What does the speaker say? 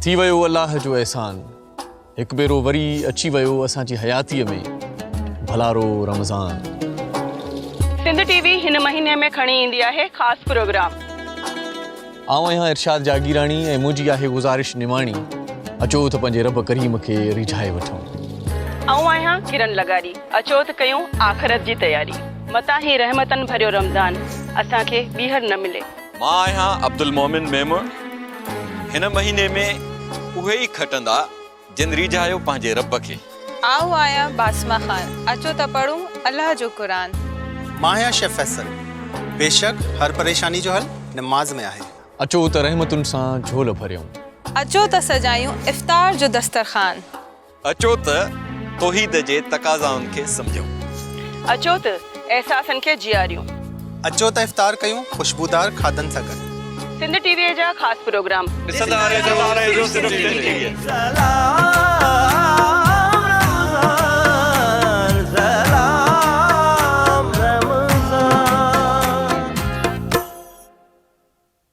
थी वियो अल्लाह जो एहसान, एक भेरो वरी अची वियो असांजी हयातीअ में भलारो रमज़ान। सिंध टीवी हिन महीने में खणी ईंदी आहे ख़ासि प्रोग्राम। आऊं आहियां इरशाद जागीराणी ऐं मुंहिंजी आहे गुज़ारिश निमाणी, अचो त पंहिंजे रब करीम खे रिझाए वठूं। आऊं आहियां किरण लगारी, अचो त कयूं आख़िरत जी तयारी। मतां ही रहमतन भरियो रमज़ान असांखे ॿीहर न मिले। मां आहियां अब्दुल मोमिन मेमूर। हिन महीने में उहे ई खटंदा जिन रिझायो पंहिंजे रब खे। आऊं आहियां बासमा ख़ान, अचो त पढ़ूं अल्लाह जो क़ुरान। मां आहियां शेफ फैसल। बेशक हर परेशानी जो हल नमाज में आहे। अचो त रहमतुनि सां झोल भरियूं। अचो त सजायूं इफ़्तार जो दस्तरखान। अचो त तौहीद जे तक़ाज़ाउनि खे सम्झूं। अचो त एहसासनि खे जियारियूं। अचो त इफ़्तार कयूं खुशबूदार खाधनि सां गॾु। सिंध टीवीअ जा ख़ासि प्रोग्राम ॾिसंदा रहिजो सिर्फ़ सिंध टीवी।